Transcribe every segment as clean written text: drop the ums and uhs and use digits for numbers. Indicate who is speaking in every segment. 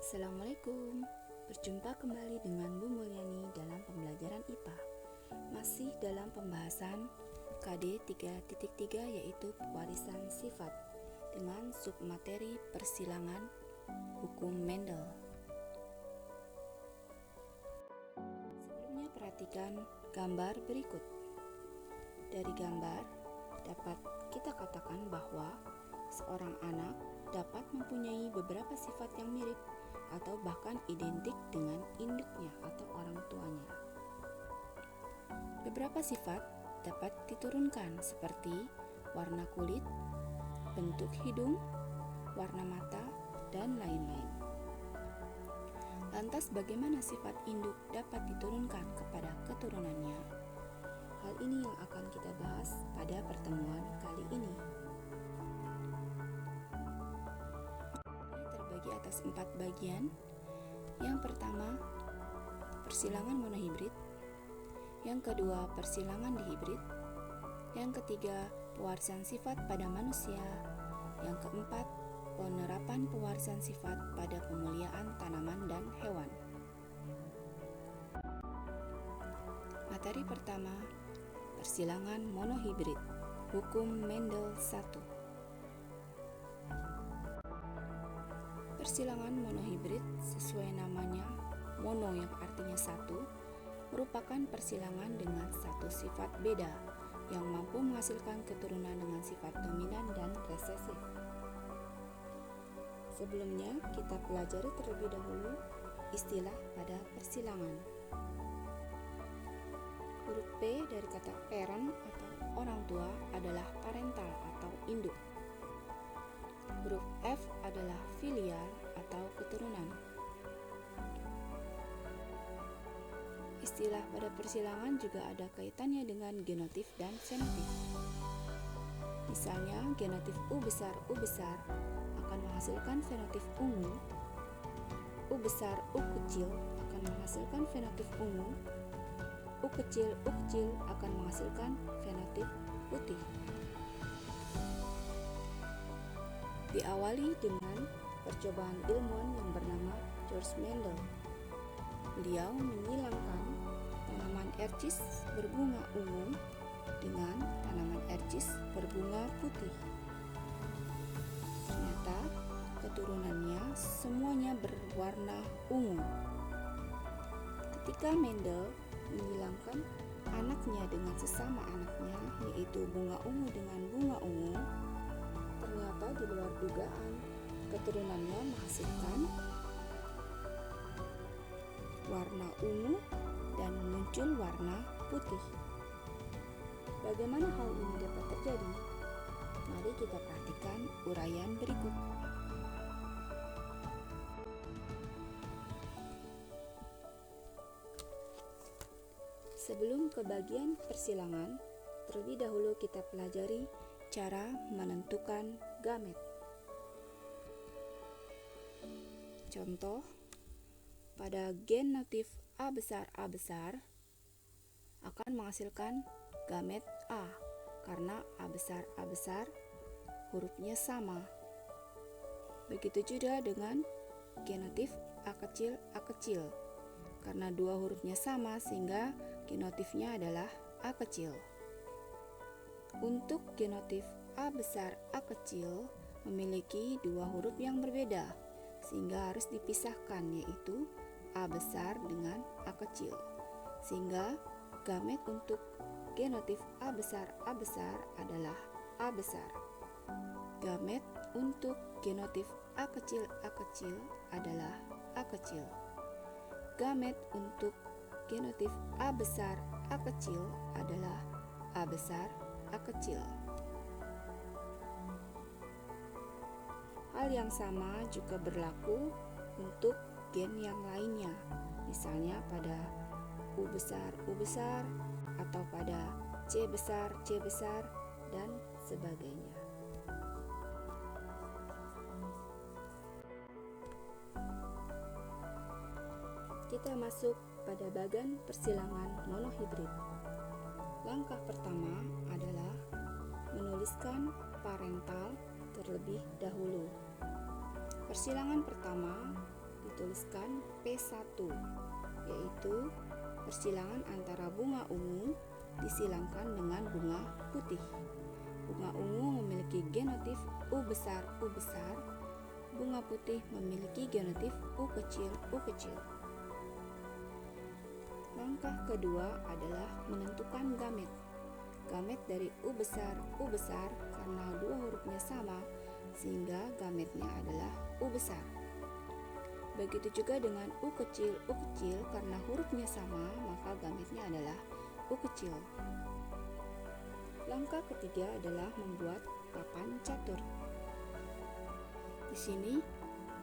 Speaker 1: Assalamualaikum. Berjumpa kembali dengan Bu Mulyani dalam pembelajaran IPA. Masih dalam pembahasan KD 3.3 yaitu pewarisan sifat dengan submateri persilangan hukum Mendel. Sebelumnya perhatikan gambar berikut. Dari gambar dapat kita katakan bahwa seorang anak dapat mempunyai beberapa sifat yang mirip atau bahkan identik dengan induknya atau orang tuanya. Beberapa sifat dapat diturunkan seperti warna kulit, bentuk hidung, warna mata, dan lain-lain. Lantas bagaimana sifat induk dapat diturunkan kepada keturunannya? Hal ini yang akan kita bahas pada pertemuan kali ini. Terbagi atas 4 bagian. Yang pertama, persilangan monohibrid. Yang kedua, persilangan dihibrid. Yang ketiga, pewarisan sifat pada manusia. Yang keempat, penerapan pewarisan sifat pada pemuliaan tanaman dan hewan. Materi pertama, persilangan monohibrid, hukum Mendel 1. Persilangan monohibrid sesuai namanya, mono yang artinya satu, merupakan persilangan dengan satu sifat beda yang mampu menghasilkan keturunan dengan sifat dominan dan resesif. Sebelumnya, kita pelajari terlebih dahulu istilah pada persilangan. Huruf P dari kata parent atau orang tua adalah parental atau induk. Huruf F adalah filial atau keturunan. Istilah pada persilangan juga ada kaitannya dengan genotif dan fenotif. Misalnya, genotif U besar akan menghasilkan fenotif ungu, U besar U kecil akan menghasilkan fenotif ungu, U kecil akan menghasilkan fenotip putih. Diawali dengan percobaan ilmuwan yang bernama George Mendel. Beliau menyilangkan tanaman ercis berbunga ungu dengan tanaman ercis berbunga putih. Ternyata keturunannya semuanya berwarna ungu. Ketika Mendel menyilangkan anaknya dengan sesama anaknya, yaitu bunga ungu dengan bunga ungu, ternyata di luar dugaan keturunannya menghasilkan warna ungu dan muncul warna putih. Bagaimana hal ini dapat terjadi? Mari kita perhatikan uraian berikut. Sebelum ke bagian persilangan, terlebih dahulu kita pelajari cara menentukan gamet. Contoh, pada genotif A besar akan menghasilkan gamet A karena A besar hurufnya sama. Begitu juga dengan genotif A kecil karena dua hurufnya sama sehingga genotifnya adalah A kecil. Untuk genotif A besar A kecil memiliki dua huruf yang berbeda sehingga harus dipisahkan, yaitu A besar dengan A kecil. Sehingga gamet untuk genotif A besar adalah A besar. Gamet untuk genotif A kecil adalah A kecil. Gamet untuk genotif A besar A kecil adalah A besar A kecil. Hal yang sama juga berlaku untuk gen yang lainnya, misalnya pada U besar atau pada C besar dan sebagainya. Kita masuk pada bagian persilangan monohibrid. Langkah pertama adalah menuliskan parental terlebih dahulu. Persilangan pertama dituliskan P1, yaitu persilangan antara bunga ungu disilangkan dengan bunga putih. Bunga ungu memiliki genotif U besar, bunga putih memiliki genotif U kecil, Langkah kedua adalah menentukan gamet. Gamet dari U besar karena dua hurufnya sama, sehingga gametnya adalah U besar. Begitu juga dengan U kecil, karena hurufnya sama, maka gametnya adalah U kecil. Langkah ketiga adalah membuat papan catur. Di sini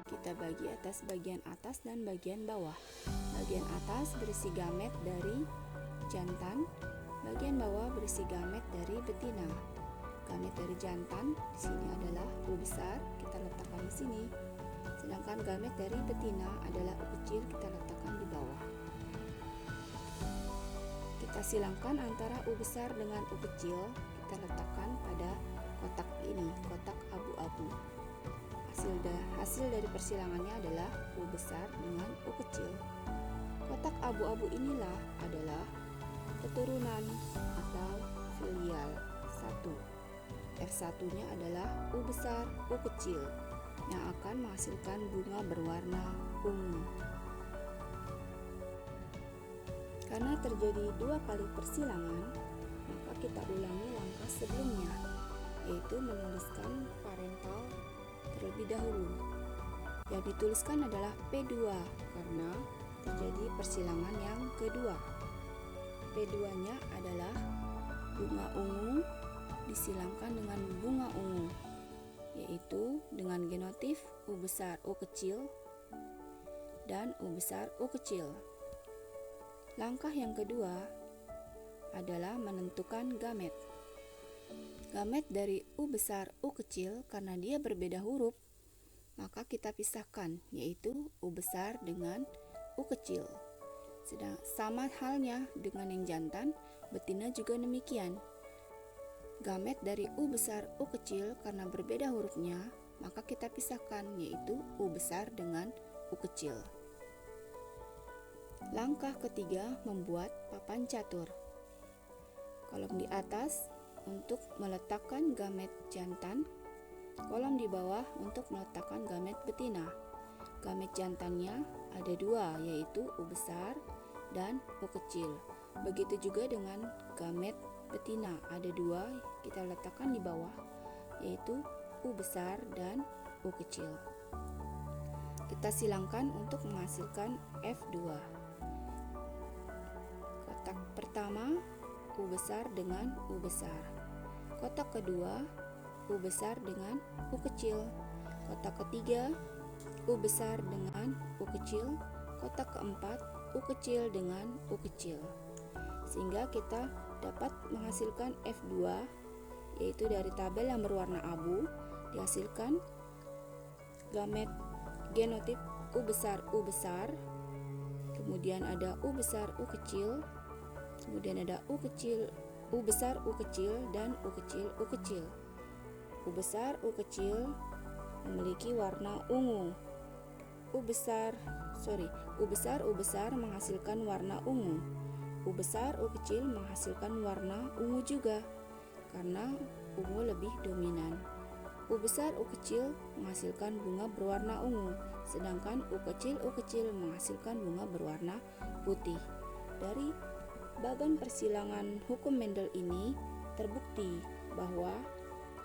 Speaker 1: kita bagi atas bagian atas dan bagian bawah. Bagian atas berisi gamet dari jantan, bagian bawah berisi gamet dari betina. Gamet dari jantan di sini adalah U besar, kita letakkan di sini. Sedangkan gamet dari betina adalah U kecil, kita letakkan di bawah. Kita silangkan antara U besar dengan U kecil, kita letakkan pada kotak ini, kotak abu-abu. Hasil dari persilangannya adalah U besar dengan U kecil. Kotak abu-abu inilah adalah keturunan atau filial 1. F1-nya adalah U besar, U kecil yang akan menghasilkan bunga berwarna ungu. Karena terjadi 2 kali persilangan, maka kita ulangi langkah sebelumnya, yaitu menuliskan parental terlebih dahulu. Yang dituliskan adalah P2 karena terjadi persilangan yang kedua. P2-nya adalah bunga ungu disilangkan dengan bunga ungu, yaitu dengan genotif U besar, U kecil dan U besar, U kecil. Langkah yang kedua adalah menentukan gamet. Gamet dari U besar, U kecil karena dia berbeda huruf, maka kita pisahkan, yaitu U besar dengan U kecil. Sama halnya dengan yang jantan, betina juga demikian. Gamet dari U besar, U kecil karena berbeda hurufnya, maka kita pisahkan, yaitu U besar dengan U kecil. Langkah ketiga, membuat papan catur. Kolom di atas untuk meletakkan gamet jantan, kolom di bawah untuk meletakkan gamet betina. Gamet jantannya ada 2, yaitu U besar dan U kecil. Begitu juga dengan gamet betina, ada 2, kita letakkan di bawah, yaitu U besar dan U kecil. Kita silangkan untuk menghasilkan F2. Kotak pertama U besar dengan U besar. Kotak kedua U besar dengan U kecil. Kotak ketiga U besar dengan U kecil. Kotak keempat U kecil dengan U kecil. Sehingga kita dapat menghasilkan F2, yaitu dari tabel yang berwarna abu dihasilkan gamet genotif U besar, kemudian ada U besar, U kecil, kemudian ada U kecil, U besar, U kecil, dan U kecil, U kecil. U besar, U kecil memiliki warna ungu. U besar, menghasilkan warna ungu. U besar, U kecil menghasilkan warna ungu juga, karena ungu lebih dominan. U besar, U kecil menghasilkan bunga berwarna ungu, sedangkan U kecil menghasilkan bunga berwarna putih. Dari bagan persilangan hukum Mendel ini terbukti bahwa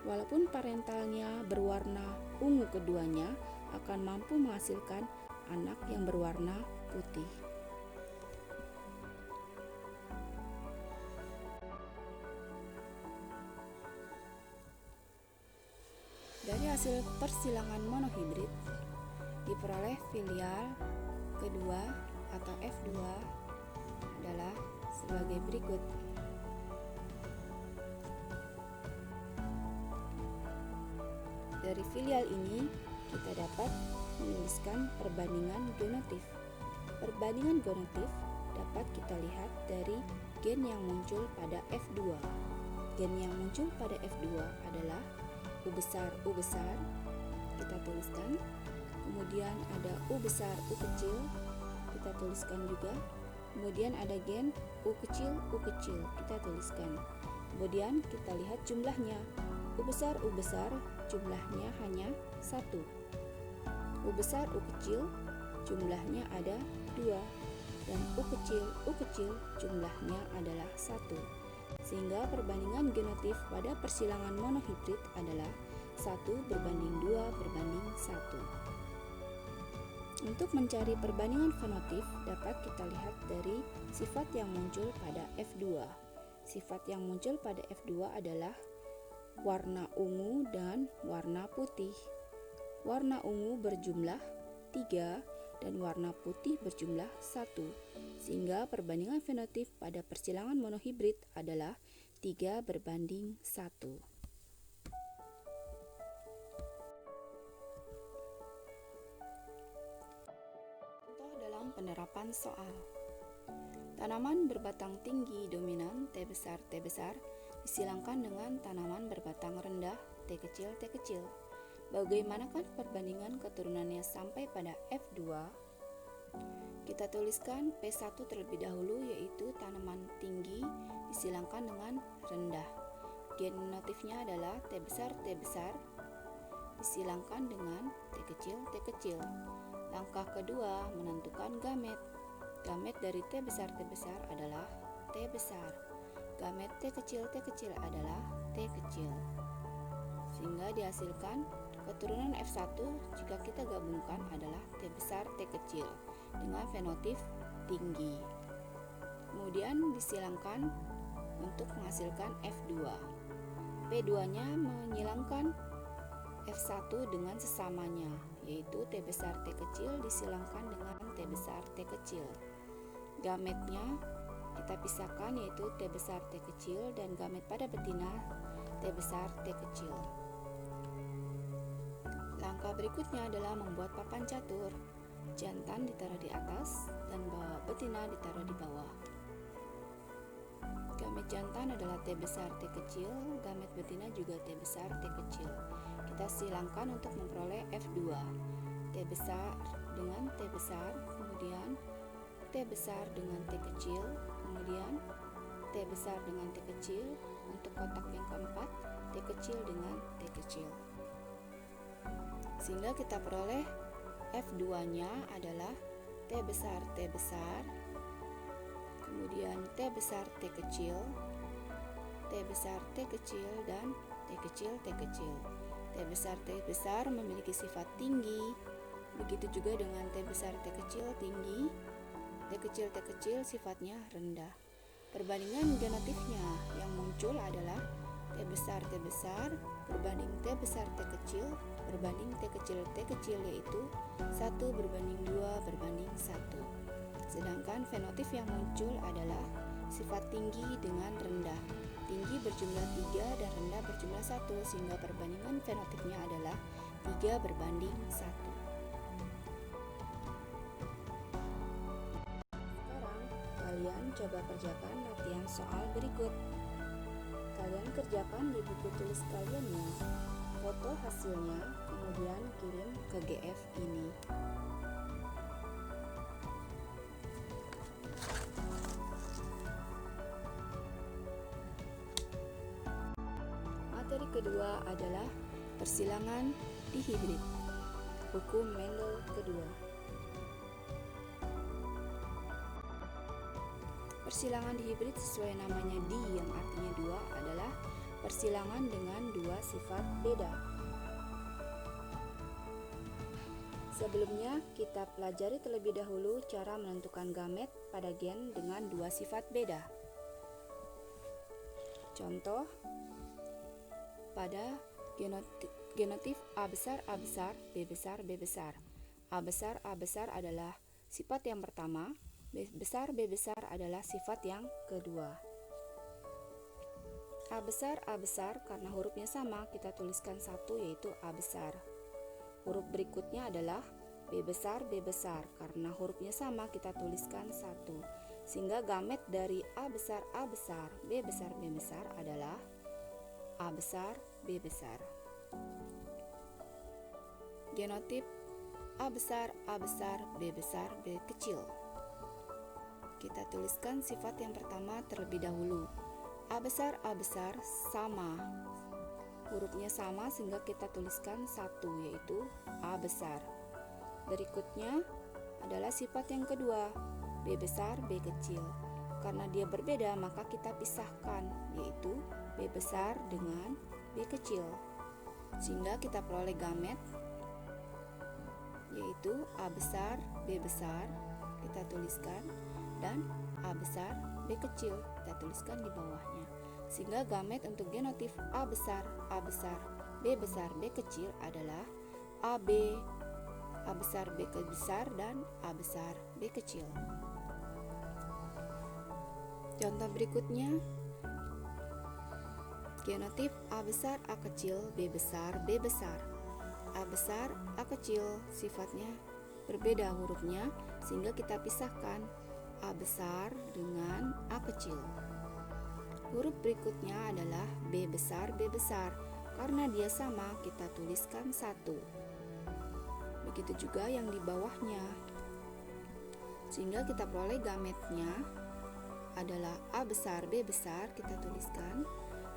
Speaker 1: walaupun parentalnya berwarna ungu, keduanya akan mampu menghasilkan anak yang berwarna putih. Dari hasil persilangan monohibrid diperoleh filial kedua atau F2 adalah sebagai berikut. Dari filial ini kita dapat menuliskan perbandingan genotif. Perbandingan genotif dapat kita lihat dari gen yang muncul pada F2. Gen yang muncul pada F2 adalah U besar, kita tuliskan. kemudian ada U besar U kecil, kita tuliskan juga. Kemudian ada gen U kecil kita tuliskan. Kemudian kita lihat jumlahnya. U besar jumlahnya hanya 1. U besar U kecil jumlahnya ada 2. Dan U kecil jumlahnya adalah 1. Sehingga perbandingan genotif pada persilangan monohibrid adalah 1:2:1. Untuk mencari perbandingan fenotif dapat kita lihat dari sifat yang muncul pada F2. Sifat yang muncul pada F2 adalah warna ungu dan warna putih. Warna ungu berjumlah 3 dan warna putih berjumlah 1. Sehingga perbandingan fenotif pada persilangan monohibrid adalah 3:1. Penerapan soal. Tanaman berbatang tinggi dominan T besar disilangkan dengan tanaman berbatang rendah T kecil. Bagaimanakah perbandingan keturunannya sampai pada F2? Kita tuliskan P1 terlebih dahulu, yaitu tanaman tinggi disilangkan dengan rendah. Genotifnya adalah T besar disilangkan dengan T kecil. Langkah kedua, menentukan gamet. Gamet dari T besar adalah T besar. Gamet T kecil adalah T kecil. Sehingga dihasilkan keturunan F1 jika kita gabungkan adalah T besar T kecil dengan fenotip tinggi. Kemudian disilangkan untuk menghasilkan F2. P2-nya menyilangkan F1 dengan sesamanya, yaitu T besar T kecil disilangkan dengan T besar T kecil. Gametnya kita pisahkan, yaitu T besar T kecil, dan gamet pada betina T besar T kecil. Langkah berikutnya adalah membuat papan catur. Jantan ditaruh di atas dan betina ditaruh di bawah. Gamet jantan adalah T besar T kecil, gamet betina juga T besar T kecil. Kita silangkan untuk memperoleh F2. T besar dengan T besar, kemudian T besar dengan T kecil, kemudian T besar dengan T kecil. Untuk kotak yang keempat, T kecil dengan T kecil. Sehingga kita peroleh F2-nya adalah T besar, kemudian T besar T kecil, T besar T kecil, dan T kecil. T besar memiliki sifat tinggi, begitu juga dengan T besar T kecil tinggi, T kecil sifatnya rendah. Perbandingan genotifnya yang muncul adalah T besar berbanding T besar T kecil berbanding T kecil, yaitu 1:2:1. Sedangkan fenotip yang muncul adalah sifat tinggi dengan rendah. Tinggi berjumlah 3 dan rendah berjumlah 1, sehingga perbandingan fenotipnya adalah 3:1. Sekarang kalian coba kerjakan latihan soal berikut. Kalian kerjakan di buku tulis kalian ya. Foto hasilnya, kemudian kirim ke GF ini. Materi kedua adalah persilangan dihibrid. Hukum Mendel kedua. Persilangan dihibrid sesuai namanya di yang artinya dua adalah persilangan dengan dua sifat beda. Sebelumnya kita pelajari terlebih dahulu cara menentukan gamet pada gen dengan dua sifat beda. Contoh, pada genotif A besar, B besar, B besar. A besar adalah sifat yang pertama, B besar adalah sifat yang kedua. A besar karena hurufnya sama kita tuliskan satu, yaitu A besar. Huruf berikutnya adalah B besar karena hurufnya sama kita tuliskan satu. Sehingga gamet dari A besar, B besar adalah A besar, B besar. Genotip A besar, B besar, B kecil. Kita tuliskan sifat yang pertama terlebih dahulu. A besar sama. Hurufnya sama sehingga kita tuliskan satu, yaitu A besar. Berikutnya adalah sifat yang kedua, B besar, B kecil. Karena dia berbeda, maka kita pisahkan, yaitu B besar dengan B kecil. Sehingga kita peroleh gamet, yaitu A besar, B besar, kita tuliskan, dan A besar, B kecil, kita tuliskan di bawahnya. Sehingga gamet untuk genotif A besar, B besar, B kecil adalah AB, A besar, B besar, dan A besar, B kecil. Contoh berikutnya, genotif A besar, A kecil, B besar, B besar. A besar, A kecil, sifatnya berbeda hurufnya, sehingga kita pisahkan A besar dengan A kecil. Huruf berikutnya adalah B besar, B besar. Karena dia sama, kita tuliskan satu. Begitu juga yang di bawahnya. Sehingga kita peroleh gametnya adalah A besar, B besar, kita tuliskan.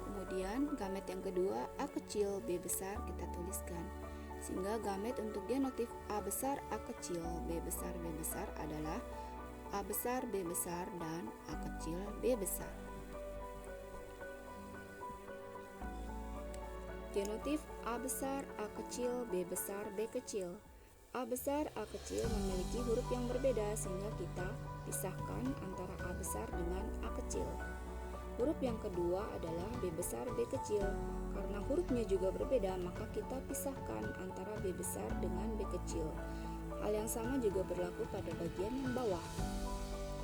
Speaker 1: Kemudian gamet yang kedua A kecil, B besar, kita tuliskan. Sehingga gamet untuk genotif A besar, A kecil, B besar, B besar adalah A besar, B besar, dan A kecil, B besar. Genotif A besar, A kecil, B besar, B kecil. A besar, A kecil memiliki huruf yang berbeda sehingga kita pisahkan antara A besar dengan A kecil. Huruf yang kedua adalah B besar, B kecil. Karena hurufnya juga berbeda, maka kita pisahkan antara B besar dengan B kecil. Hal yang sama juga berlaku pada bagian yang bawah,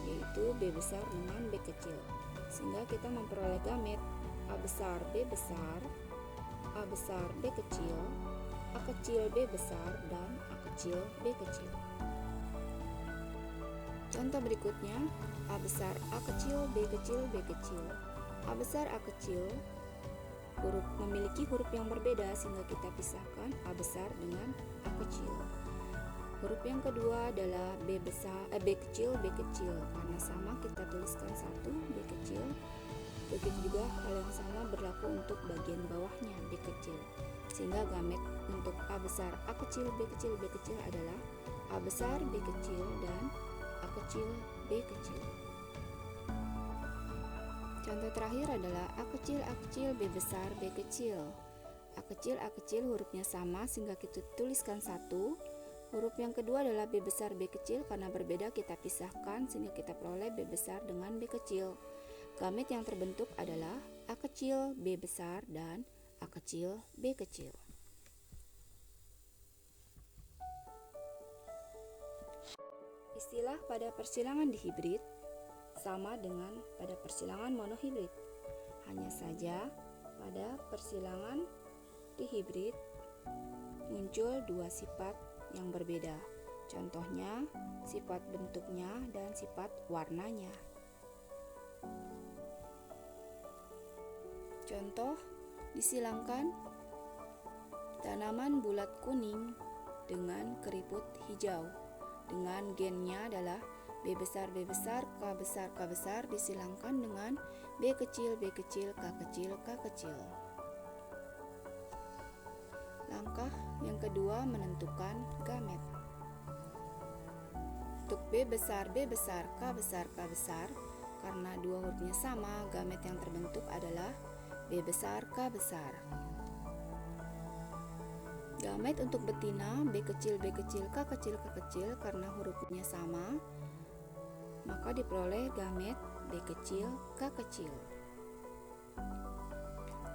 Speaker 1: yaitu B besar dengan B kecil. Sehingga kita memperoleh gamet A besar, B besar, A besar, B kecil, A kecil, B besar, dan A kecil, B kecil. Contoh berikutnya, A besar, A kecil, B kecil, B kecil. A besar, A kecil memiliki huruf yang berbeda sehingga kita pisahkan A besar dengan A kecil. Huruf yang kedua adalah B kecil, B kecil. Karena sama, kita tuliskan satu, B kecil. Begitu juga hal yang sama berlaku untuk bagian bawahnya, B kecil. Sehingga gamet untuk A besar, A kecil, B kecil, B kecil adalah A besar, B kecil, dan A kecil, B kecil. Contoh terakhir adalah A kecil, B besar, B kecil. A kecil hurufnya sama sehingga kita tuliskan satu. Huruf yang kedua adalah B besar, B kecil. Karena berbeda kita pisahkan sehingga kita peroleh B besar dengan B kecil. Gamet yang terbentuk adalah A kecil, B besar, dan A kecil, B kecil. Istilah pada persilangan dihibrid sama dengan pada persilangan monohibrid. Hanya saja pada persilangan dihibrid muncul dua sifat yang berbeda. Contohnya sifat bentuknya dan sifat warnanya. Contoh, disilangkan tanaman bulat kuning dengan keriput hijau dengan gennya adalah B besar, B besar, K besar, K besar disilangkan dengan B kecil, B kecil, K kecil, K kecil. Langkah yang kedua menentukan gamet. Untuk B besar, B besar, K besar, K besar, karena dua hurufnya sama, gamet yang terbentuk adalah B besar, K besar. Gamet untuk betina B kecil, B kecil, K kecil, K kecil, karena hurufnya sama, maka diperoleh gamet B kecil, K kecil.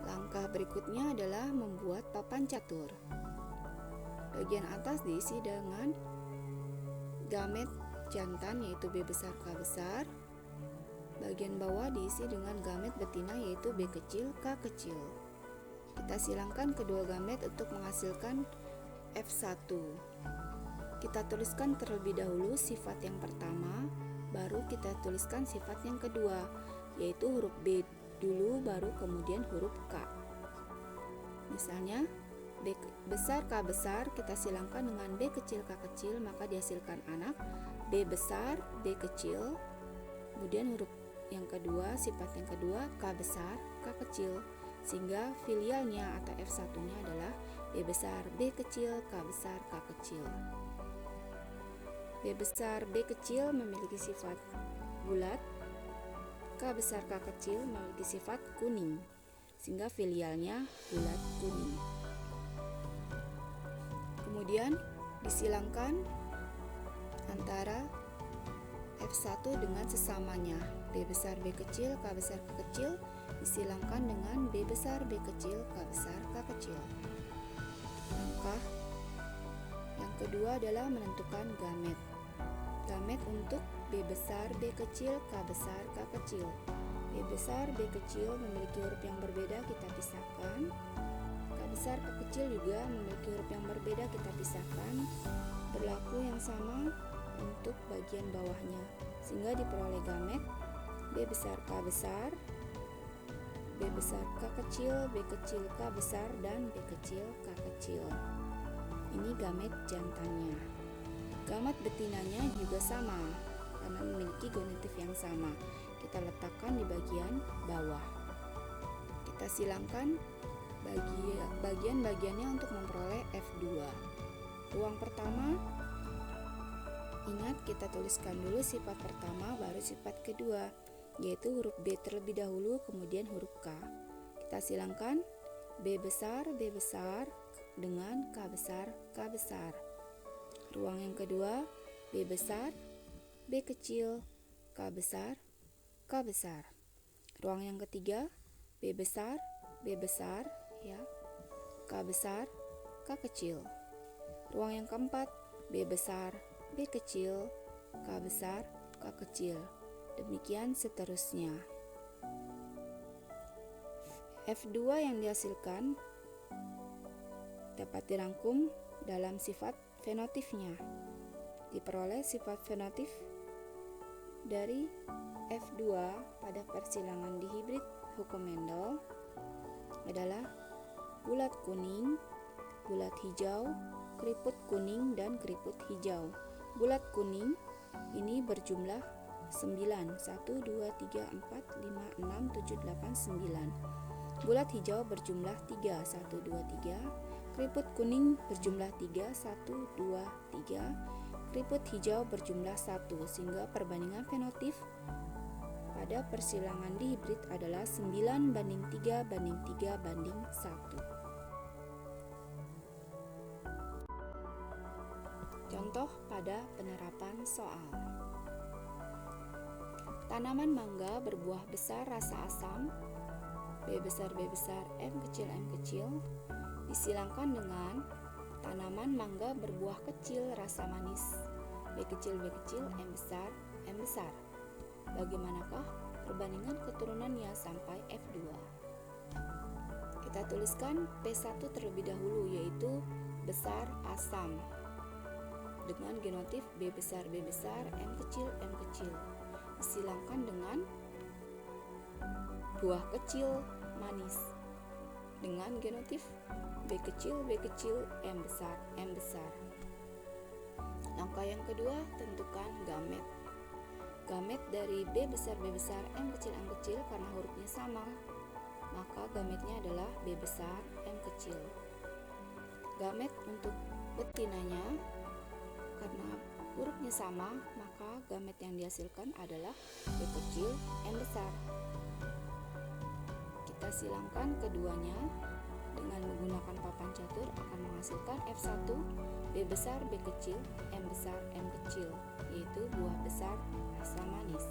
Speaker 1: Langkah berikutnya adalah membuat papan catur. Bagian atas diisi dengan gamet jantan yaitu B besar, K besar. Bagian bawah diisi dengan gamet betina yaitu B kecil, K kecil. Kita silangkan kedua gamet untuk menghasilkan F1. Kita tuliskan terlebih dahulu sifat yang pertama, baru kita tuliskan sifat yang kedua, yaitu huruf B dulu baru kemudian huruf K. Misalnya B besar K besar kita silangkan dengan B kecil K kecil, maka dihasilkan anak B besar B kecil. Kemudian huruf yang kedua, sifat yang kedua K besar K kecil, sehingga filialnya atau F1-nya adalah B besar B kecil K besar K kecil. B besar B kecil memiliki sifat bulat, K besar K kecil memiliki sifat kuning, sehingga filialnya bulat kuning. Kemudian disilangkan antara F1 dengan sesamanya. B besar B kecil K besar K kecil disilangkan dengan B besar B kecil K besar K kecil. Langkah yang kedua adalah menentukan gamet. Gamet untuk B besar B kecil K besar K kecil. B besar B kecil memiliki huruf yang berbeda, kita pisahkan. K besar K kecil juga memiliki huruf yang berbeda, kita pisahkan. Berlaku yang sama untuk bagian bawahnya, sehingga diperoleh gamet B besar K besar, B besar K kecil, B kecil K besar, dan B kecil K kecil. Ini gamet jantannya. Gamet betinanya juga sama karena memiliki genotif yang sama. Kita letakkan di bagian bawah. Kita silangkan bagian-bagiannya untuk memperoleh F2. Ruang pertama, ingat kita tuliskan dulu sifat pertama baru sifat kedua, yaitu huruf B terlebih dahulu kemudian huruf K. Kita silangkan B besar dengan K besar K besar. Ruang yang kedua, B besar B kecil K besar K besar. Ruang yang ketiga, B besar ya, K besar K kecil. Ruang yang keempat, B besar B kecil K besar K kecil. Demikian seterusnya. F2 yang dihasilkan dapat dirangkum dalam sifat fenotifnya. Diperoleh sifat fenotif dari F2 pada persilangan dihibrid hukum Mendel adalah bulat kuning, bulat hijau, keriput kuning, dan keriput hijau. Bulat kuning ini berjumlah 9, 1, 2, 3, 4, 5, 6, 7, 8, 9. Bulat hijau berjumlah 3, 1, 2, 3. Keriput kuning berjumlah 3, 1, 2, 3. Keriput hijau berjumlah 1, sehingga perbandingan fenotif pada persilangan dihibrid adalah 9 banding 3 banding 3 banding 1. Contoh pada penerapan soal. Tanaman mangga berbuah besar rasa asam, B besar M kecil disilangkan dengan tanaman mangga berbuah kecil rasa manis, B kecil M besar. Bagaimanakah perbandingan keturunannya sampai F2? Kita tuliskan P1 terlebih dahulu, yaitu besar asam dengan genotif B besar M kecil disilangkan dengan buah kecil manis dengan genotif B kecil M besar. Langkah yang kedua, tentukan gamet. Gamet dari B besar M kecil karena hurufnya sama, maka gametnya adalah B besar M kecil. Gamet untuk betinanya, karena hurufnya sama, maka gamet yang dihasilkan adalah B kecil M besar. Kita silangkan keduanya dengan menggunakan papan catur akan menghasilkan F1 B besar B kecil M kecil, yaitu buah besar rasa manis.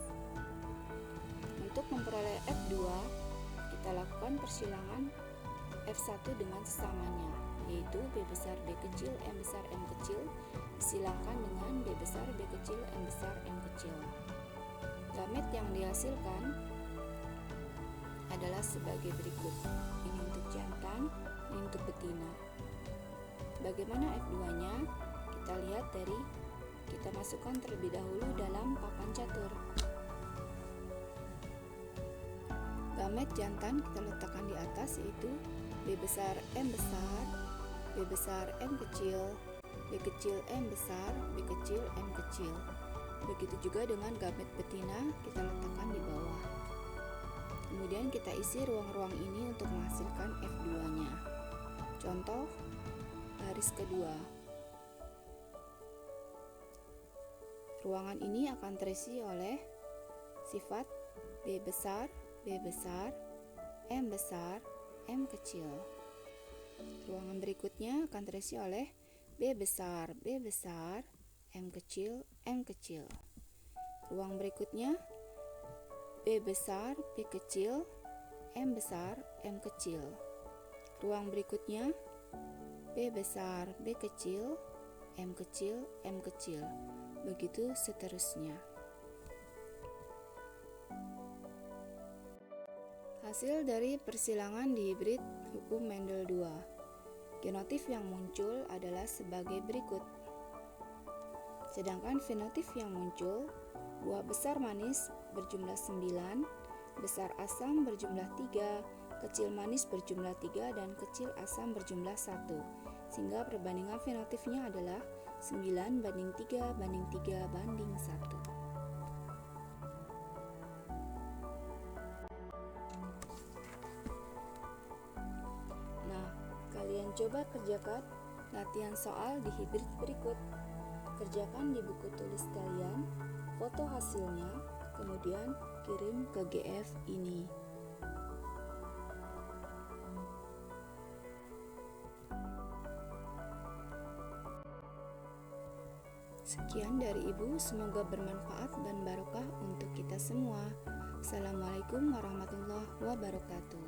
Speaker 1: Untuk memperoleh F2, kita lakukan persilangan F1 dengan sesamanya, yaitu B besar B kecil M kecil disilangkan dengan B besar B kecil M kecil. Gamet yang dihasilkan adalah sebagai berikut. Ini untuk jantan, ini untuk betina. Bagaimana F2-nya? Kita lihat dari kita masukkan terlebih dahulu dalam papan catur. Gamet jantan kita letakkan di atas, yaitu B besar M besar B besar M kecil, B kecil M besar, B kecil M kecil. Begitu juga dengan gamet betina, kita letakkan di bawah. Kemudian kita isi ruang-ruang ini untuk menghasilkan F2-nya. Contoh baris kedua. Ruangan ini akan terisi oleh sifat B besar, M besar, M kecil. Ruangan berikutnya akan terisi oleh B besar, M kecil, M kecil. Ruang berikutnya B besar, B kecil, M besar, M kecil. Ruang berikutnya B besar, B kecil, M kecil, M kecil. Begitu seterusnya. Hasil dari persilangan di hibrid hukum Mendel 2. Genotif yang muncul adalah sebagai berikut. Sedangkan fenotip yang muncul, buah besar manis berjumlah 9, besar asam berjumlah 3, kecil manis berjumlah 3, dan kecil asam berjumlah 1. Sehingga perbandingan fenotipnya adalah 9:3:3:1. Nah, kalian coba kerjakan latihan soal di hibrid berikut. Kerjakan di buku tulis kalian, foto hasilnya, kemudian kirim ke GF ini. Sekian dari Ibu, semoga bermanfaat dan barokah untuk kita semua. Assalamualaikum warahmatullahi wabarakatuh.